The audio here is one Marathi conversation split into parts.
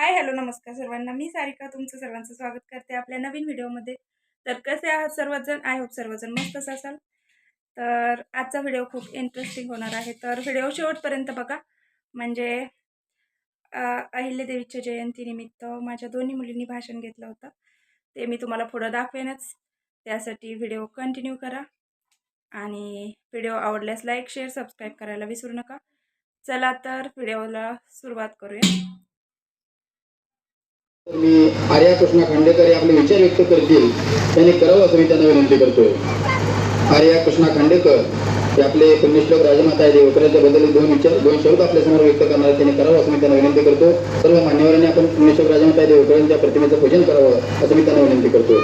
हाय हॅलो नमस्कार सर्वांना. मी सारिका तुमचं सर्वांचं स्वागत करते आपल्या नवीन व्हिडिओमध्ये. तर कसे आहात सर्वजण? आय होप सर्वजण मस्तच असाल. तर आजचा व्हिडिओ खूप इंटरेस्टिंग होणार आहे, तर व्हिडिओ शेवटपर्यंत बघा. म्हणजे अहिल्यादेवीच्या जयंतीनिमित्त माझ्या दोन्ही मुलींनी भाषण घेतलं होतं, ते मी तुम्हाला पुढं दाखवेनच. त्यासाठी व्हिडिओ कंटिन्यू करा आणि व्हिडिओ आवडल्यास लाईक शेअर सबस्क्राईब करायला विसरू नका. चला तर व्हिडिओला सुरुवात करूया. मी आर्या कृष्णा खांडेकर हे आपले विचार व्यक्त करतील त्यांनी करावं असं मी त्यांना विनंती करतोय. आर्या कृष्णा खांडेकर हे आपले पुण्यश्लोक राजमाता देवकरांच्या बद्दल दोन शब्द आपल्या समोर व्यक्त करणार त्यांनी करावं असं मी त्यांना विनंती करतो. सर्व मान्यवरांनी आपण पुण्यश्लोक राजमाता देवकरांच्या प्रतिमेचं पूजन करावं असं मी त्यांना विनंती करतो.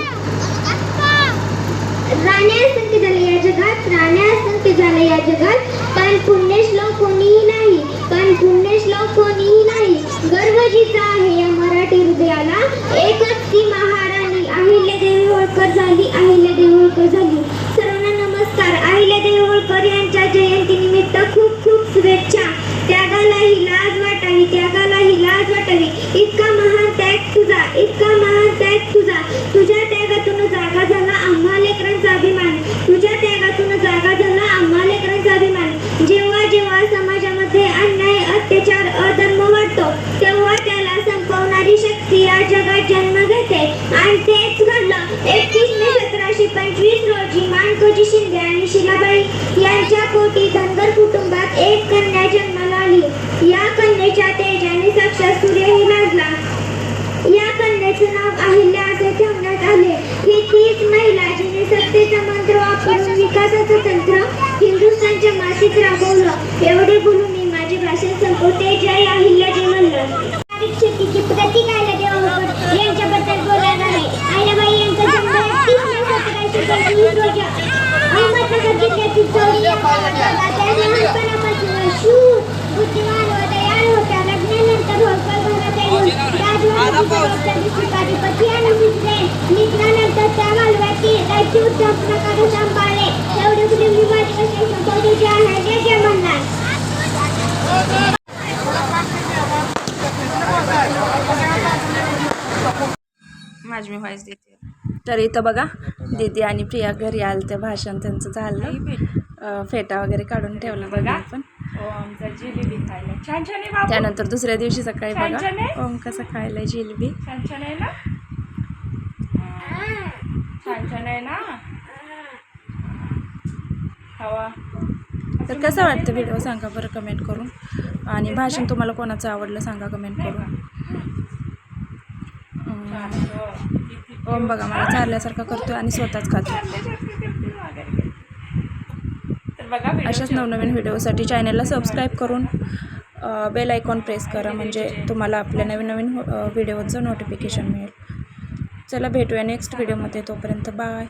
राण्यासारखे झाले या जगात, राण्यासारखे झाले या जगात, पण पुण्यश्लोक कोणीही नाही, पण पुण्यश्लोक कोणीही नाही. गर्व जिचा आहे या मराठी हृदयाला, एकच ती महाराणी अहिल्यादेवी होळकर झाली, अहिल्यादेवी होळकर झाली. सर्वांना नमस्कार. अहिल्यादेवी होळकर यांच्या जयंतीनिमित्त खूप खूप शुभेच्छा. त्यागालाही लाज वाटावी, त्यागालाही लाज वाटावी. इतका महान त्याग तुझा, इतका महान त्याग तुझा. तुझ्या त्यागातून जागा झाला आम्हा लेकरांचा अभिमान, तुझ्या त्यागातून जागा झाला आम्हा लेकरांचा अभिमान. जेव्हा जेव्हा समाजामध्ये अन्याय अत्याचार अधर्म वाढतो, तेव्हा त्याला संपवणारी शक्ती या जगात जन्म घेते. आणि तेच घडलं 31 मे 1725 रोजी माणकोजी शिंदे आणि शिलाबाई यांच्या पोटी धनगर कुटुंबात एक कन्या जन्माला आली. या कन्येच्या तेजाने साक्षात सूर्यही लाजला. या कन्येचं नाव अहिल्या असे ठेवण्यात आले. ही तीच महिला जिने सत्तेचा मंत्र वापरून विकासाचं तंत्र हिंदुस्थानच्या मातीत राबवलं. एवढे बोलून मी माझे भाषण संपवते. जय अहिल्यादेवी म्हणलं. शक्तीची प्रतीक अहिल्यादेवी होळकर यांच्याबद्दल बोलायला आहे. अहिल्याबाई यांचा जन्म 31 मे 1725 रोजी अहमदनगर जिल्ह्यातील चौरी या गावात. त्या लहानपणापासून शूर, बुद्धिमान व दयाळू होत्या. लग्नानंतर होळकर घरात अधिपती आणि निधनानंतर त्या मालवाची राज्य उत्तम प्रकारे सांभाळले. एवढे बोलून मी माझे भाषण संपवते. जय अहिल्यादेवी म्हणणार. माझी मी व्हॉइस देते. तर इथं बघा दीदी आणि प्रिया घरी आलं, ते भाषण त्यांचं झालं. फेटा वगैरे काढून ठेवला बघा आपण. ओमचा जिलेबी खायला छान छान आहे. त्यानंतर दुसऱ्या दिवशी सकाळी बघा ओम कसं खायला जिलेबी. छान छान आहे ना, छान छान आहे ना हवा. तर कसं वाटतं व्हिडिओ सांगा बरं कमेंट करून. आणि भाषण तुम्हाला कोणाचं आवडलं सांगा कमेंट करून. ओम बघा मला चालल्यासारखं करतोय आणि स्वतःच खातो. अशाच नवनवीन व्हिडिओसाठी चॅनलला सबस्क्राईब करून बेल आयकॉन प्रेस करा, म्हणजे तुम्हाला आपल्या नवीन नवीन व्हिडिओचं नोटिफिकेशन मिळेल. चला भेटूया नेक्स्ट व्हिडिओमध्ये. तोपर्यंत बाय.